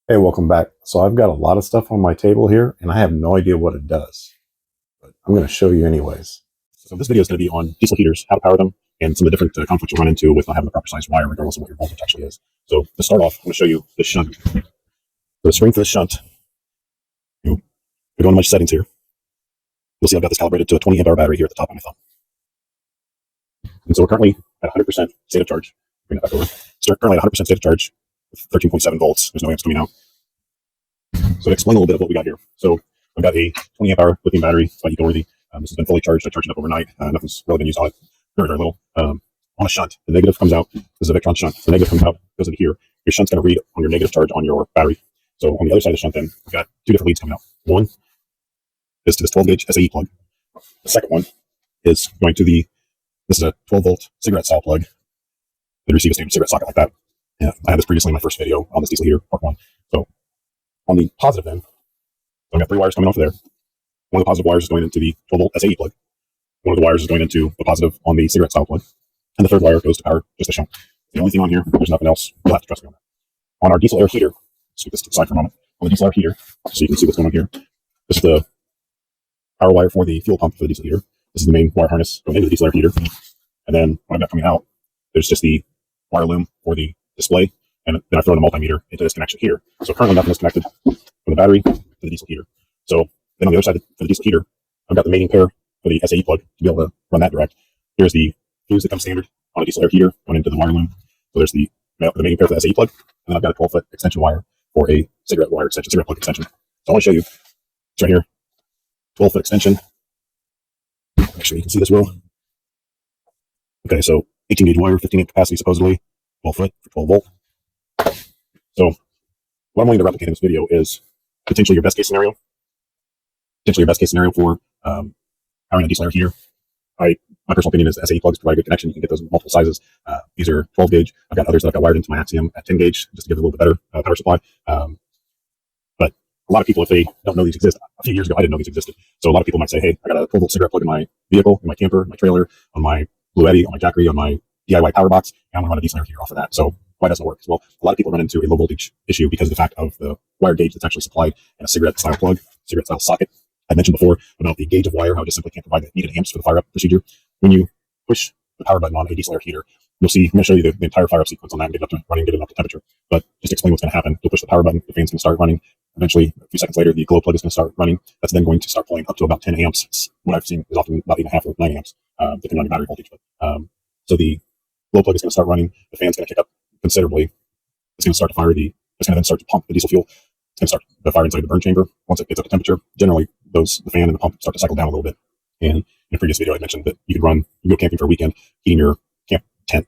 Hey, welcome back. So I've got a lot of stuff on my table here, and I have no idea what it does, but I'm going to show you anyways. So this video is going to be on diesel heaters, how to power them, and some of the different conflicts you'll run into with not having the proper size wire, regardless of what your voltage actually is. So to start off, I'm going to show you the shunt. So the screen for the shunt, you go into my settings here. You'll see I've got this calibrated to a 20 amp hour battery here at the top of my thumb. And so we're currently at 100% state of charge. Bring that back over. So we're currently at 100% state of charge with 13.7 volts. There's no amps coming out. So to explain a little bit of what we got here. So I've got a 20 amp hour lithium battery. It's quite eco-worthy. This has been fully charged. I charged it up overnight. Nothing's really been used on it. Very, very little. On a shunt, the negative comes out. This is a Victron shunt. The negative comes out, goes into here. Your shunt's going to read on your negative charge on your battery. So on the other side of the shunt, then we've got two different leads coming out. One is to this 12 gauge SAE plug. The second one is going to this is a 12 volt cigarette style plug that receives a standard cigarette socket like that. Yeah, I had this previously in my first video on this diesel heater, part one. So on the positive then, I've got three wires coming off of there. One of the positive wires is going into the 12 volt SAE plug. One of the wires is going into the positive on the cigarette style plug. And the third wire goes to power just the shunt. The only thing on here, there's nothing else. You'll have to trust me on that. On our diesel air heater, let's keep this to the side for a moment. On the diesel air heater, so you can see what's going on here. This is the power wire for the fuel pump for the diesel heater. This is the main wire harness going into the diesel air heater. And then what I've got coming out, there's just the wire loom for the display. And then I throw in a multimeter into this connection here. So currently nothing is connected from the battery to the diesel heater. So then on the other side for the diesel heater, I've got the mating pair for the SAE plug to be able to run that direct. Here's the fuse that comes standard on a diesel air heater going into the wire loom. So there's the mating pair for the SAE plug. And then I've got a 12-foot extension wire for a cigarette wire extension, cigarette plug extension. So I want to show you, it's right here, 12-foot extension. Make sure you can see this well. Okay, so 18 gauge wire, 15 amp capacity supposedly, 12 foot for 12 volt. So what I'm wanting to replicate in this video is potentially your best case scenario. Potentially your best case scenario for powering a diesel air heater. My personal opinion is the SAE plugs provide a good connection. You can get those in multiple sizes. These are 12 gauge. I've got others that I've got wired into my Axiom at 10 gauge just to give it a little bit better power supply. But a lot of people, if they don't know these exist, a few years ago I didn't know these existed. So a lot of people might say, hey, I got a 12 volt cigarette plug in my vehicle, in my camper, in my trailer, on my Blue Eddy, on my Jackery, on my DIY power box, and I'm going to run a diesel air heater off of that. So why doesn't it work? Well, a lot of people run into a low voltage issue because of the fact of the wire gauge that's actually supplied in a cigarette style plug, cigarette style socket. I mentioned before about the gauge of wire, how it just simply can't provide the needed amps for the fire up procedure. When you push the power button on a diesel air heater, you'll see, I'm going to show you the entire fire up sequence on that and get it up to running, get it up to temperature. But just explain what's going to happen. You'll push the power button, the fan's going to start running. Eventually, a few seconds later, the glow plug is going to start running. That's then going to start pulling up to about 10 amps. It's what I've seen is often about 8.5 or 9 amps, depending on your battery voltage. But, so the glow plug is going to start running. The fan's going to kick up considerably. It's going to start to fire it's going to then start to pump the diesel fuel. It's going to start the fire inside the burn chamber. Once it gets up to temperature, generally the fan and the pump start to cycle down a little bit. And in a previous video, I mentioned that you could go camping for a weekend, heating your camp tent,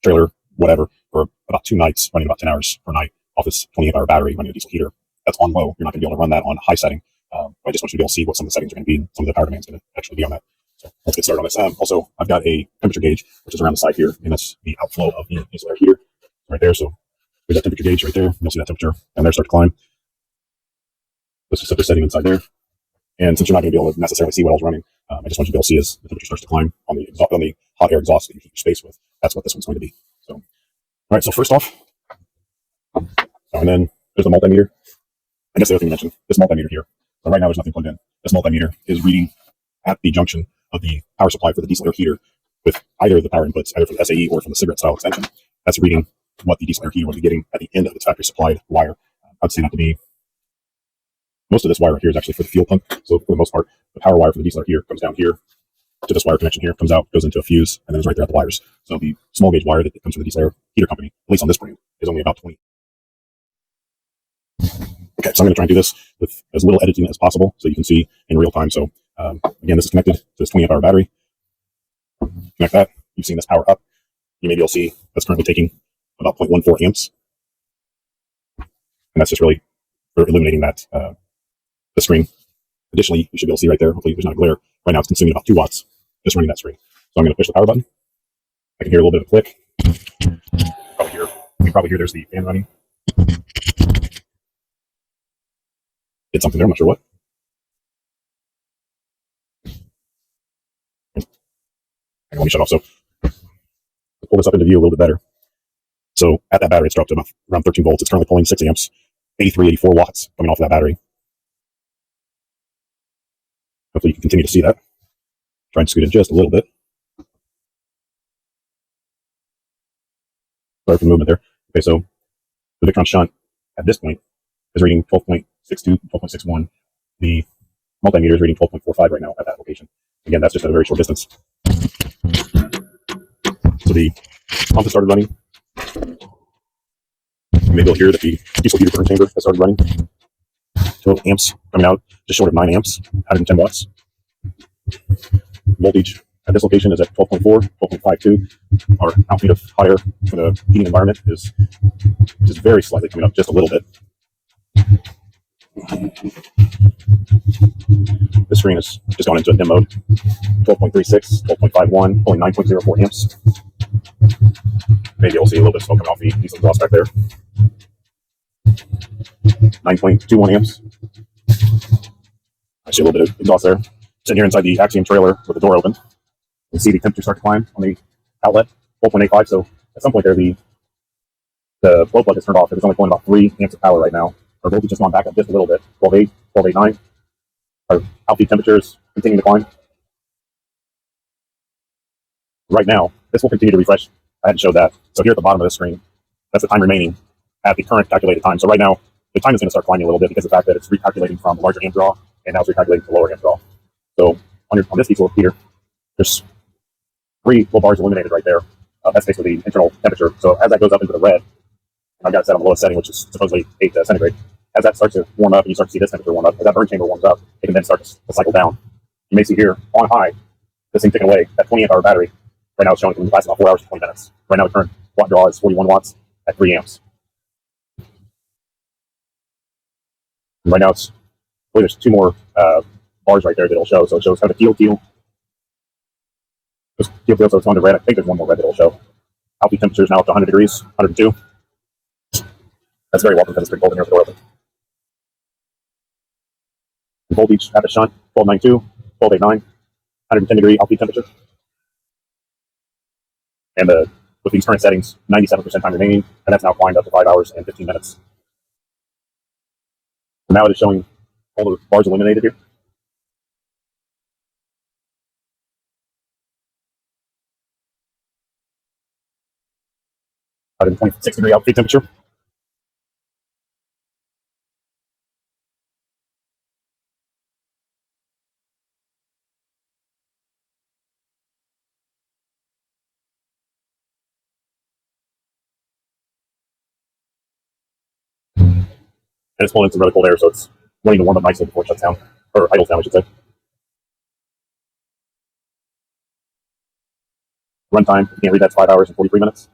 trailer, whatever, for about 2 nights, running about 10 hours per night off this 20 amp hour battery running a diesel heater. That's on low. You're not going to be able to run that on high setting. I just want you to be able to see what some of the settings are going to be and some of the power demand is going to actually be on that. So let's get started on this. Also, I've got a temperature gauge, which is around the side here, and that's the outflow of the diesel air heater right there. So there's that temperature gauge right there. You'll see that temperature and there start to climb. Let's just set the setting inside there. And since you're not going to be able to necessarily see what else running, I just want you to be able to see as the temperature starts to climb on the hot air exhaust that you heat your space with. That's what this one's going to be. So, all right. So first off, and then there's the multimeter. I guess the other thing to mention, this multimeter here. So right now there's nothing plugged in. This multimeter is reading at the junction of the power supply for the diesel air heater with either of the power inputs, either from the SAE or from the cigarette style extension. That's reading what the diesel air heater would be getting at the end of its factory supplied wire. I'd say that to be most of this wire here is actually for the fuel pump. So for the most part, the power wire for the diesel air heater comes down here to this wire connection here, comes out, goes into a fuse, and then is right there at the wires. So the small gauge wire that comes from the diesel air heater company, at least on this brand, is only about 20. Okay, so I'm going to try and do this with as little editing as possible so you can see in real time. So again, this is connected to this 20 amp hour battery. Connect that. You've seen this power up. You maybe you'll see that's currently taking about 0.14 amps. And that's just really illuminating that the screen. Additionally, you should be able to see right there, hopefully there's not a glare. Right now it's consuming about 2 watts just running that screen. So I'm going to push the power button. I can hear a little bit of a click. You can probably hear there's the fan running. Did something there, I'm not sure what. Let me shut off. So let's pull this up into view a little bit better. So at that battery, it's dropped to about around 13 volts. It's currently pulling 6 amps. 83, 84 watts coming off of that battery. Hopefully you can continue to see that. Try and scoot in just a little bit. Sorry for the movement there. Okay, so the Victron shunt at this point is reading 12.62, 12.61. The multimeter is reading 12.45 right now at that location. Again, that's just at a very short distance. So the pump has started running. Maybe you'll hear that the diesel heater burn chamber has started running. Total amps coming out just short of 9 amps, 110 watts. Voltage at this location is at 12.4, 12.52. Our output of hot air for the heating environment is just very slightly coming up just a little bit. The screen has just gone into a dim mode. 12.36, 12.51, only 9.04 amps. Maybe you'll see a little bit of smoke coming off the diesel exhaust back there. 9.21 amps. I see a little bit of exhaust there. Sitting here inside the Axiom trailer with the door open. You can see the temperature start to climb on the outlet, 12.85. So at some point there, the flow plug is turned off. It's only pulling about 3 amps of power right now. Our voltage has gone back up just a little bit, 12.8, 12.89. Our outfeed temperatures continue to climb. Right now, this will continue to refresh. I hadn't showed that. So here at the bottom of the screen, that's the time remaining at the current calculated time. So right now, the time is going to start climbing a little bit because of the fact that it's recalculating from the larger amp draw, and now it's recalculating the lower amp draw. So on this diesel heater, there's 3 little bars illuminated right there. That's basically the internal temperature. So as that goes up into the red, I've got it set on the lowest setting, which is supposedly 8 centigrade. As that starts to warm up, and you start to see this temperature warm up, as that burn chamber warms up, it can then start to cycle down. You may see here on high, this thing ticking away. That 20 amp hour battery right now it's showing it can last about 4 hours to 20 minutes. Right now the current watt draw is 41 watts at 3 amps. And right now it's there's 2 more bars right there that it'll show. So it shows kind of teal. So it's going to red. I think there's 1 more red that it'll show. Output temperature is now up to 100 degrees, 102. That's very welcome because it's pretty cold in here with the door open. The voltage at the shunt, 1292, 1289, 110 degree output temperature. And with these current settings, 97% time remaining, and that's now climbed up to 5 hours and 15 minutes. So now it is showing all the bars illuminated here. 126 degree output temperature. And it's pulling in some really cold air, so it's waiting to warm up nicely before it shuts down, or idles down, I should say. Runtime, you can't read that's 5 hours and 43 minutes.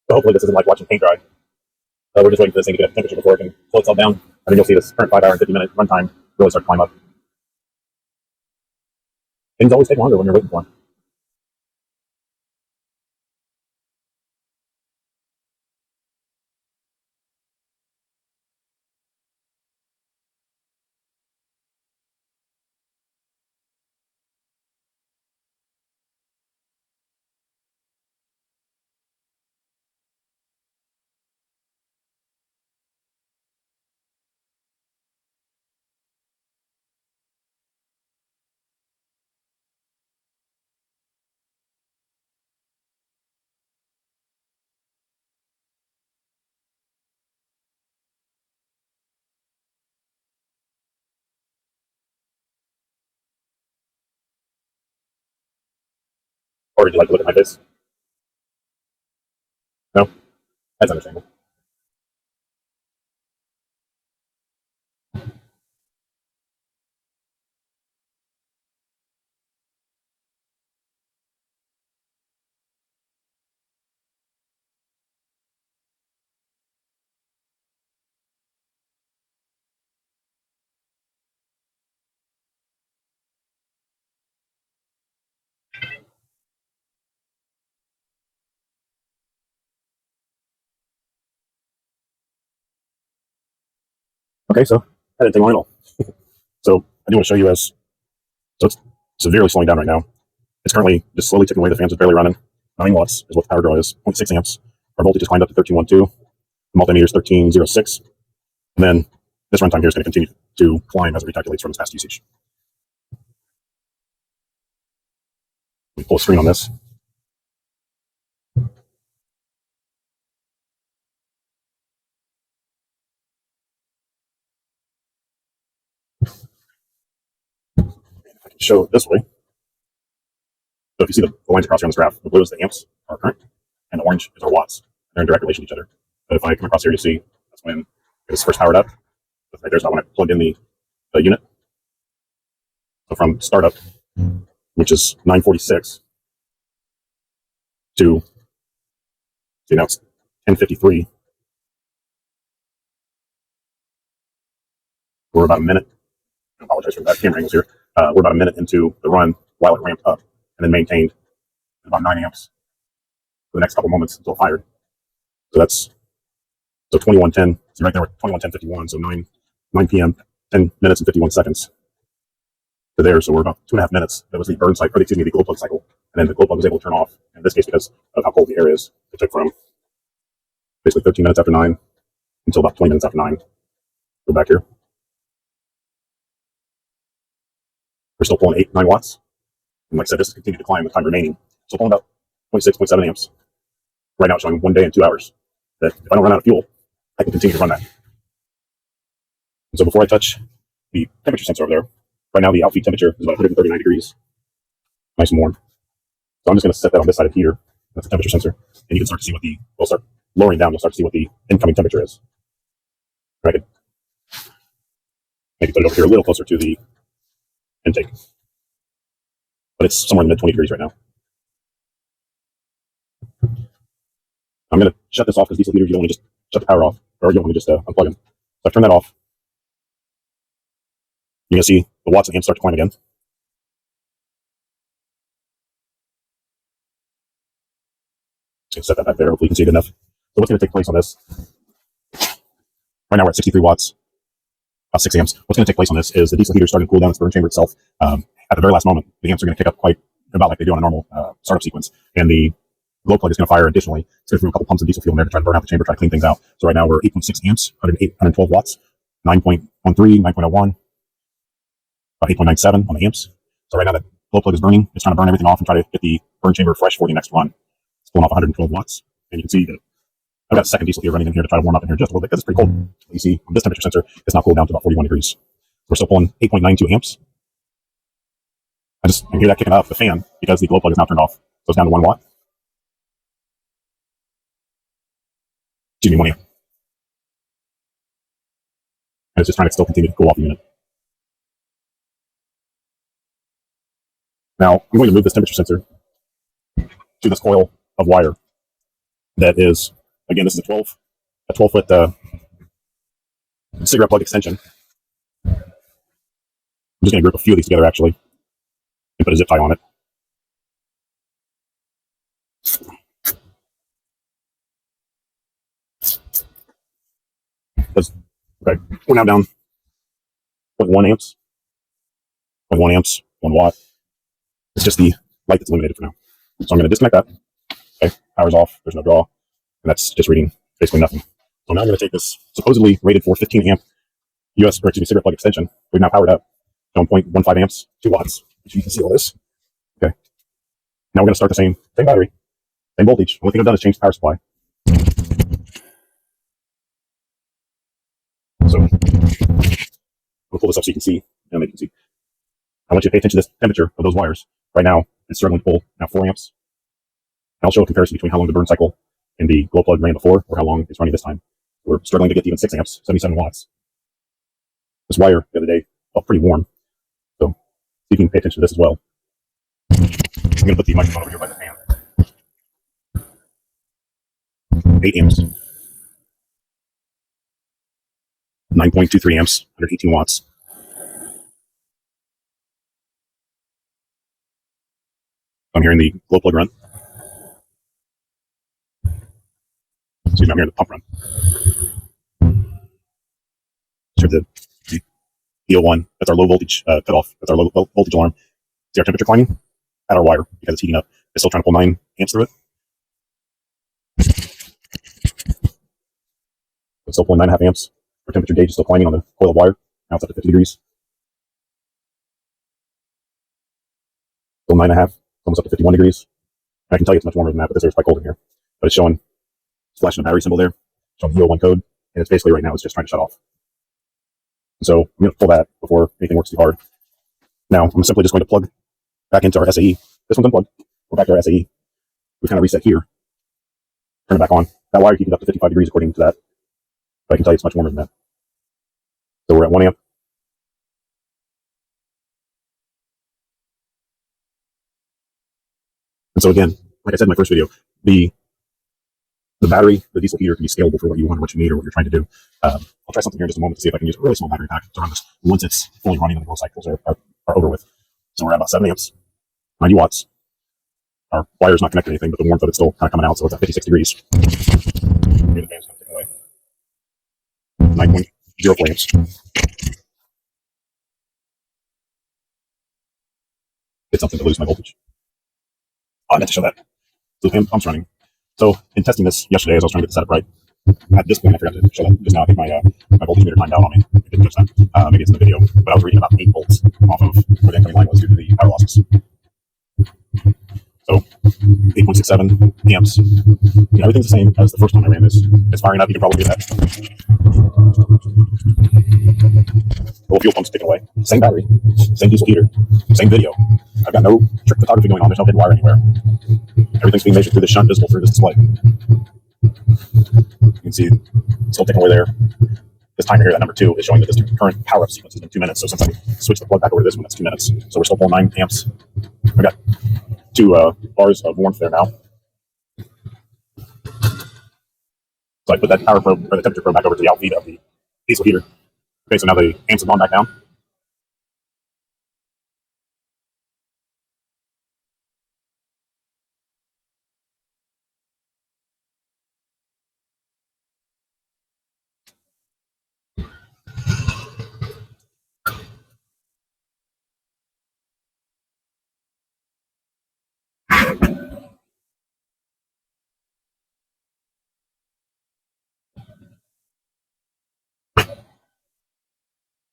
So hopefully this isn't like watching paint dry. We're just waiting for this thing to get a temperature before it can slow itself down. And then you'll see this current 5 hour and 50-minute runtime really start to climb up. Things always take longer when you're waiting for them. Or would you like to look at my face? No? That's understandable. Okay, so I didn't take long at all. So I do want to show you so it's severely slowing down right now. It's currently just slowly ticking away. The fans are barely running. 9 watts is what the power draw is. 0.6 amps. Our voltage has climbed up to 1312. The multimeter is 1306. And then this runtime here is going to continue to climb as it recalculates from its past usage. We pull a screen on this. If I can show it this way. So if you see the lines across here on this graph, the blue is the amps, our current, and the orange is our watts. They're in direct relation to each other. But if I come across here, you see that's when it's first powered up. Right there's not when I plugged in the unit. So from startup, which is 946, to see now it's 1053. We're about a minute. I apologize for that camera angles here. We're about a minute into the run while it ramped up and then maintained at about 9 amps for the next couple moments until it fired. So that's 21:10. So right there, 21:10:51. So 9 p.m. 10 minutes and 51 seconds to there. So we're about 2.5 minutes. That was the burn cycle, the glow plug cycle, and then the glow plug was able to turn off. In this case, because of how cold the air is, it took from basically 13 minutes after 9 until about 20 minutes after 9. Go back here. We're still pulling 9 watts. And like I said, this has continued to climb with time remaining. So pulling about 26.7 amps. Right now it's showing 1 day and 2 hours. That if I don't run out of fuel, I can continue to run that. And so before I touch the temperature sensor over there, right now the outfeed temperature is about 139 degrees. Nice and warm. So I'm just going to set that on this side of here. That's the temperature sensor. And you can start to see we'll start lowering down, you'll start to see what the incoming temperature is. I could maybe put it over here a little closer to the intake. But it's somewhere in the mid 20 degrees right now. I'm going to shut this off because diesel heaters, you don't want to just shut the power off, or you don't want to just unplug them. So I've turned that off. You're going to see the watts and amps start to climb again. Just set that back there. Hopefully you can see it enough. So what's going to take place on this? Right now we're at 63 watts, about 6 amps. What's going to take place on this is the diesel heater is starting to cool down its burn chamber itself. At the very last moment, the amps are going to kick up quite about like they do on a normal startup sequence. And the glow plug is going to fire additionally. It's going to throw a couple pumps of diesel fuel in there to try to burn out the chamber, try to clean things out. So right now we're 8.6 amps, 112 watts, 9.13, 9.01, about 8.97 on the amps. So right now that glow plug is burning. It's trying to burn everything off and try to get the burn chamber fresh for the next run. It's pulling off 112 watts. And you can see that I've got a second diesel heater running in here to try to warm up in here just a little bit because it's pretty cold. You see on this temperature sensor, it's now cooled down to about 41 degrees. We're still pulling 8.92 amps. I hear that kicking up the fan because the glow plug is now turned off. So it's down to 1 watt. Excuse me, 1 amp. And it's just trying to still continue to cool off the unit. Now, I'm going to move this temperature sensor to this coil of wire that is, again, this is a 12-foot cigarette plug extension. I'm just going to group a few of these together, actually, and put a zip tie on it. Okay, we're now down 0.1 amps, 0.1 amps, 1 watt. It's just the light that's eliminated for now. So I'm going to disconnect that. Okay, power's off. There's no draw. And that's just reading basically nothing. So now I'm going to take this supposedly rated for 15 amp cigarette plug extension. We've now powered up 1.15 amps, 2 watts. You can see all this. Okay. Now we're going to start the same battery, same voltage. The only thing I've done is change the power supply. So we'll pull this up so you can see. And maybe you can see. I want you to pay attention to this temperature of those wires. Right now, it's struggling to pull now 4 amps. And I'll show a comparison between how long the burn cycle in the glow plug ran before or how long it's running this time. We're struggling to get to even 6 amps, 77 watts. This wire the other day felt pretty warm. So see if you can pay attention to this as well. I'm going to put the microphone over here by the fan. 8 amps. 9.23 amps, 118 watts. I'm hearing the glow plug run. Excuse me, I'm hearing the pump run. the EO1. That's our low voltage cutoff. That's our low voltage alarm. See our temperature climbing at our wire because it's heating up. It's still trying to pull 9 amps through it. It's still pulling 9.5 amps. Our temperature gauge is still climbing on the coil of wire. Now it's up to 50 degrees. Still 9.5, almost up to 51 degrees. I can tell you it's much warmer than that, but this air is quite cold in here. But it's showing, it's flashing a battery symbol there, showing the EO1 code, and it's basically right now it's just trying to shut off. So I'm going to pull that before anything works too hard. Now I'm simply just going to plug back into our SAE. This one's unplugged. We're back to our SAE. We kind of reset here. Turn it back on. That wire keeps it up to 55 degrees according to that. But I can tell you it's much warmer than that. So we're at 1 amp. And so again, like I said in my first video, the battery, the diesel heater can be scalable for what you want, what you need, or what you're trying to do. I'll try something here in just a moment to see if I can use a really small battery pack to run this once it's fully running and the growth cycles are over with. So we're at about 7 amps, 90 watts. Our wire's not connected to anything, but the warmth of it's still kind of coming out, so it's at 56 degrees. Here, the fan's kind of taken away. 9.04 amps. Did something to lose my voltage. Oh, I meant to show that. So the pump's running. So in testing this yesterday, as I was trying to get the setup right, at this point I forgot to show that just now. I think my voltage meter timed out on me. I didn't touch that. Maybe it's in the video, but I was reading about 8 volts off of where the incoming line was due to the power losses. So 8.67 amps. Everything's the same as the first time I ran this. It's firing up. You can probably do that. The whole fuel pump's taken away. Same battery, same diesel heater, same video. I've got no trick photography going on. There's no hidden wire anywhere. Everything's being measured through the shunt visible through this display. You can see it's still ticking away there. This timer here, that number 2, is showing that this current power up sequence has been 2 minutes. So since I switched the plug back over to this one, that's 2 minutes. So we're still pulling 9 amps. I've got 2 bars of warmth there now. So I put that power probe, or the temperature probe, back over to the out feed of the diesel heater. Okay, so now the amps have gone back down.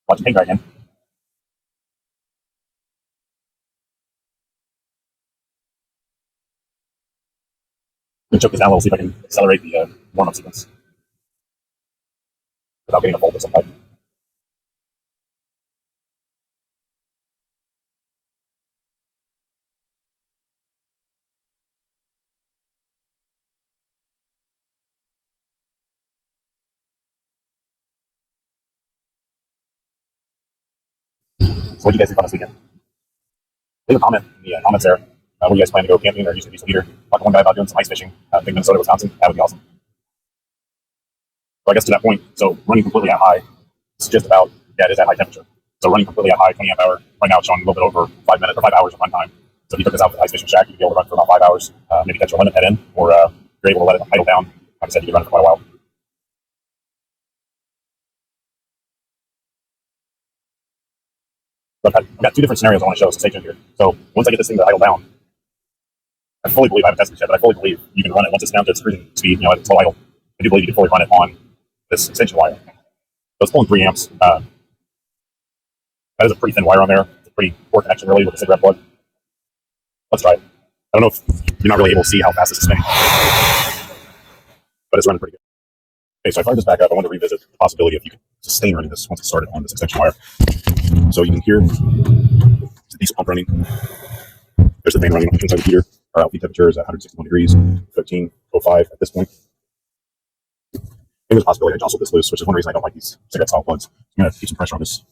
Watch the paint dry again. I'm going to choke this down a little, see if I can accelerate the warm-up sequence without getting a volt at some pipe. So what do you guys think on this weekend? Leave a comment in the comments there. When you guys plan to go camping or use the diesel heater. Talk to one guy about doing some ice fishing. I think Minnesota, Wisconsin. That would be awesome. So I guess to that point, so running completely at high, it's just about, yeah, it is at high temperature. So running completely at high, 20 amp hour, right now it's showing a little bit over 5 minutes or 5 hours of run time. So if you took this out to the ice fishing shack, you'd be able to run for about 5 hours, maybe catch your limit head in, or you're able to let it idle down. Like I said, you can run for quite a while. But I've got 2 different scenarios I want to show, so stay tuned here. So once I get this thing to idle down, I fully believe, I haven't tested this yet, but I fully believe you can run it once it's down to its cruising speed, at its low idle. I do believe you can fully run it on this extension wire. So it's pulling 3 amps. That is a pretty thin wire on there. It's a pretty poor connection, really, with the cigarette plug. Let's try it. I don't know if you're not really able to see how fast this is spinning, but it's running pretty good. Okay, so I fired this back up. I want to revisit the possibility of you can sustain running this once it started on this extension wire. So you can hear the diesel pump running. There's the fan running inside the heater. Our outfeed temperature is at 161 degrees, 13.05 at this point. And there's a possibility I jostled this loose, which is one reason I don't like these cigarette style plugs. I'm going to keep some pressure on this.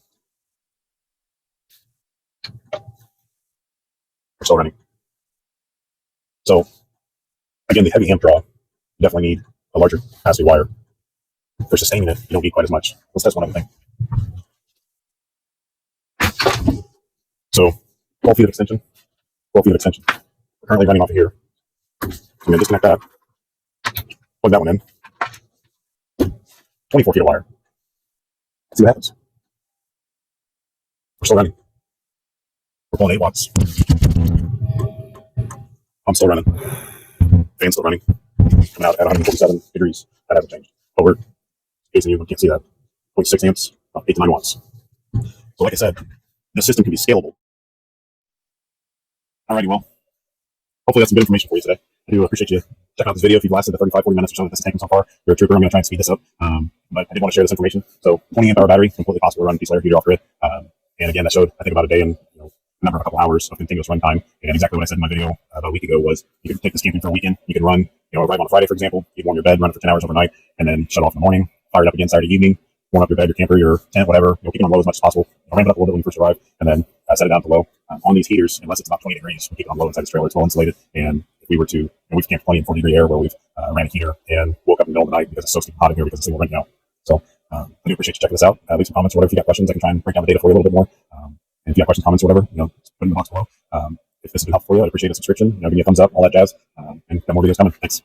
We're still running. So, again, the heavy amp draw, you definitely need a larger capacity wire. For sustaining it, you don't need quite as much. Let's test one other thing. So, 12 feet of extension. 12 feet of extension. We're currently running off of here. I'm going to disconnect that. Plug that one in. 24 feet of wire. See what happens. We're still running. We're pulling 8 watts. I'm still running. Fan's still running. Coming out at 147 degrees. That hasn't changed. But we're, in case you can't see that, 0.6 amps, about 8 to 9 watts. So like I said, this system can be scalable. Alrighty, well, hopefully that's some good information for you today. I do appreciate you checking out this video. If you've lasted the 35, 40 minutes or so that this is taking so far, you're a trooper. I'm going to try and speed this up. But I did want to share this information. So 20 amp hour battery, completely possible to run diesel air heater off grid. And again, that showed, I think, about a day and a number of a couple hours of continuous runtime. And exactly what I said in my video about a week ago was you can take this camping for a weekend. You can run, arrive on a Friday, for example. You warm your bed, run it for 10 hours overnight, and then shut off in the morning, fire it up again Saturday evening, warm up your bed, your camper, your tent, whatever. Keep it on low as much as possible. Ramp it up a little bit when you first arrive, and then set it down to low. On these heaters, unless it's about 20 degrees, we keep it on low inside this trailer. It's well insulated. And if we were to, we've camped plenty in 40-degree air where we've ran a heater and woke up in the middle of the night because it's so steep hot in here because it's single rent now. So I do appreciate you checking this out. Leave some comments or whatever. If you got questions, I can try and break down the data for you a little bit more. And if you have questions, comments, or whatever, just put in the box below. If this has been helpful for you, I'd appreciate a subscription. Give me a thumbs up, all that jazz. And got more videos coming. Thanks.